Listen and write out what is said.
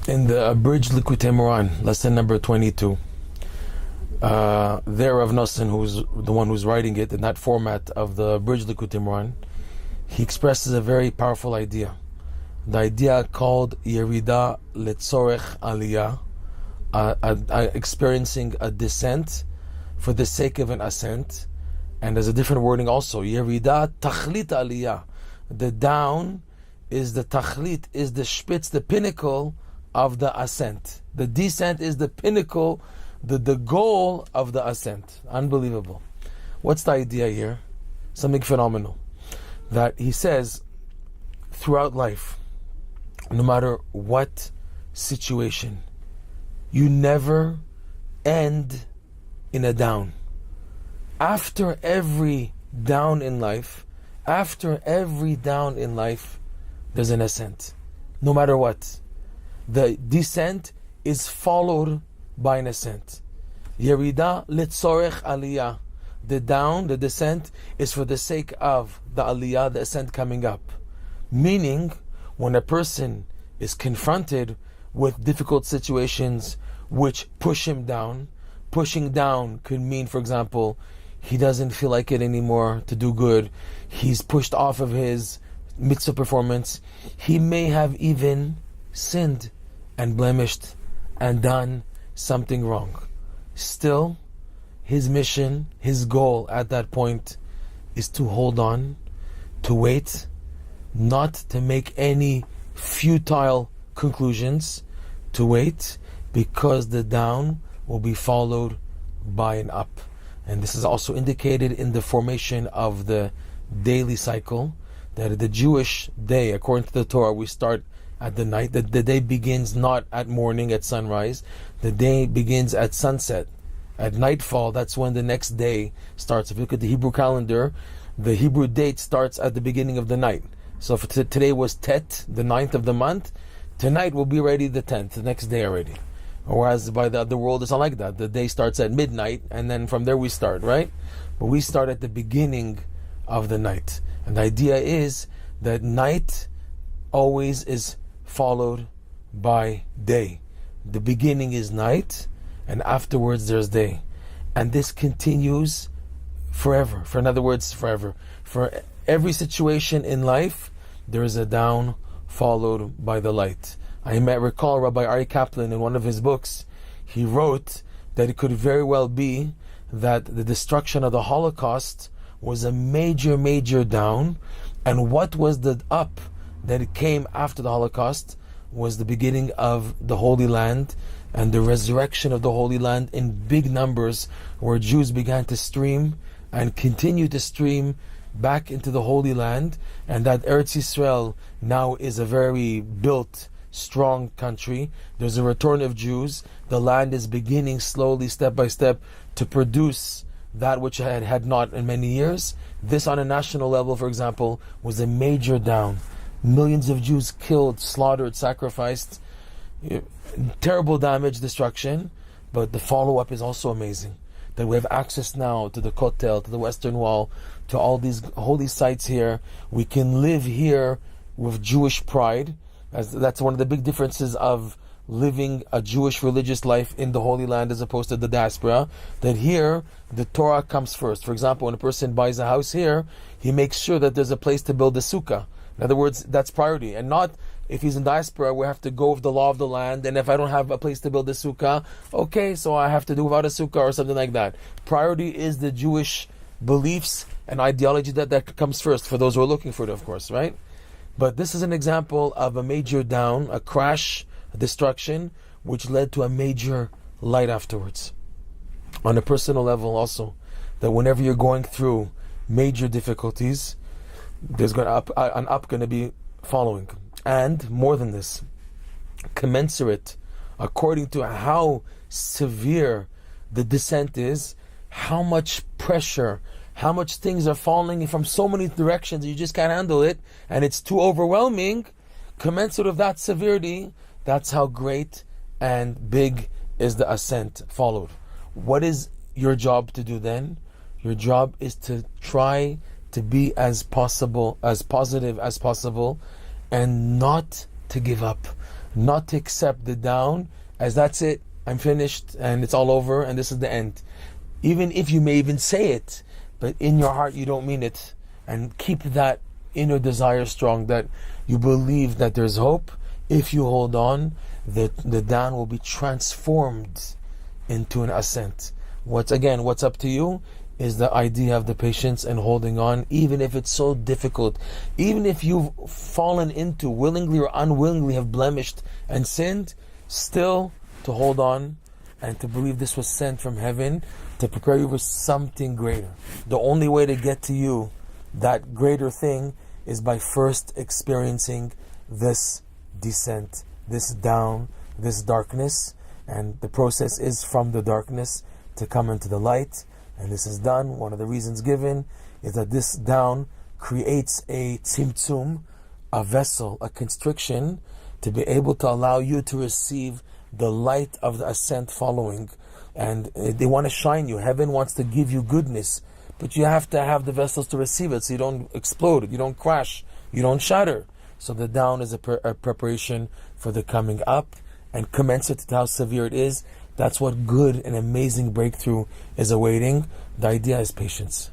In the abridged Likutei Moharan, lesson number 22, there Rav Nosson, who's the one who's writing it in that format of the abridged Likutei Moharan, he expresses a very powerful idea. The idea called Yerida Letzorech Aliyah, experiencing a descent for the sake of an ascent. And there's a different wording also, Yerida Tachlit Aliyah. The down is the Tachlit, is the spitz, the pinnacle of the ascent. The descent is the pinnacle, the goal of the ascent. Unbelievable. What's the idea here? Something phenomenal. That he says, throughout life, no matter what situation, you never end in a down. After every down in life, there's an ascent. No matter what. The descent is followed by an ascent. Yerida letzorech aliyah. The down, the descent, is for the sake of the aliyah, the ascent coming up. Meaning, when a person is confronted with difficult situations which push him down, pushing down could mean, for example, he doesn't feel like it anymore to do good. He's pushed off of his mitzvah performance. He may have even sinned and blemished and done something wrong. Still, his mission, his goal at that point is to hold on, to wait, not to make any futile conclusions, to wait, because the down will be followed by an up. And this is also indicated in the formation of the daily cycle, that the Jewish day, according to the Torah, we start at the night. The day begins not at morning, at sunrise. The day begins at sunset. At nightfall, that's when the next day starts. If you look at the Hebrew calendar, the Hebrew date starts at the beginning of the night. So if today was Tet, the 9th of the month, tonight will be already the 10th, the next day already. Whereas by the other world, it's not like that. The day starts at midnight, and then from there we start, right? But we start at the beginning of the night. And the idea is that night always is followed by day. The beginning is night, and afterwards there's day. And this continues forever. In other words, forever. For every situation in life, there is a down followed by the light. I recall Rabbi Ari Kaplan in one of his books, he wrote that it could very well be that the destruction of the Holocaust was a major down, and what was the up that it came after the Holocaust was the beginning of the Holy Land and the resurrection of the Holy Land in big numbers, where Jews began to stream and continue to stream back into the Holy Land, and that Eretz Yisrael now is a very built, strong country. There's a return of Jews. The land is beginning slowly, step by step, to produce that which it had not in many years. This, on a national level, for example, was a major down. Millions of Jews killed, slaughtered, sacrificed. Terrible damage, destruction. But the follow-up is also amazing. That we have access now to the Kotel, to the Western Wall, to all these holy sites here. We can live here with Jewish pride. That's one of the big differences of living a Jewish religious life in the Holy Land as opposed to the diaspora, that here the Torah comes first. For example, when a person buys a house here, he makes sure that there's a place to build a sukkah. In other words, that's priority. And not, if he's in diaspora, we have to go with the law of the land, and if I don't have a place to build a sukkah, okay, so I have to do without a sukkah or something like that. Priority is the Jewish beliefs and ideology that comes first, for those who are looking for it, of course, right? But this is an example of a major down, a crash, a destruction, which led to a major light afterwards. On a personal level also, that whenever you're going through major difficulties, there's an up going to be following. And more than this, commensurate, according to how severe the descent is, how much pressure, how much things are falling from so many directions, you just can't handle it, and it's too overwhelming, commensurate of that severity, that's how great and big is the ascent followed. What is your job to do then? Your job is to try to be as positive as possible, and not to give up, not to accept the down as that's it, I'm finished and it's all over and this is the end. Even if you may even say it, but in your heart you don't mean it. And keep that inner desire strong, that you believe that there's hope. If you hold on, the down will be transformed into an ascent. What's up to you is the idea of the patience and holding on, even if it's so difficult. Even if you've fallen into, willingly or unwillingly, have blemished and sinned, still to hold on and to believe this was sent from heaven to prepare you for something greater. The only way to get to you, that greater thing, is by first experiencing this descent, this down, this darkness. And the process is from the darkness to come into the light. And this is done. One of the reasons given is that this down creates a tzimtzum, a vessel, a constriction, to be able to allow you to receive the light of the ascent following. And they want to shine you. Heaven wants to give you goodness, but you have to have the vessels to receive it, so you don't explode, you don't crash, you don't shatter. So the down is a preparation for the coming up, and commensurate to how severe it is. That's what good and amazing breakthrough is awaiting. The idea is patience.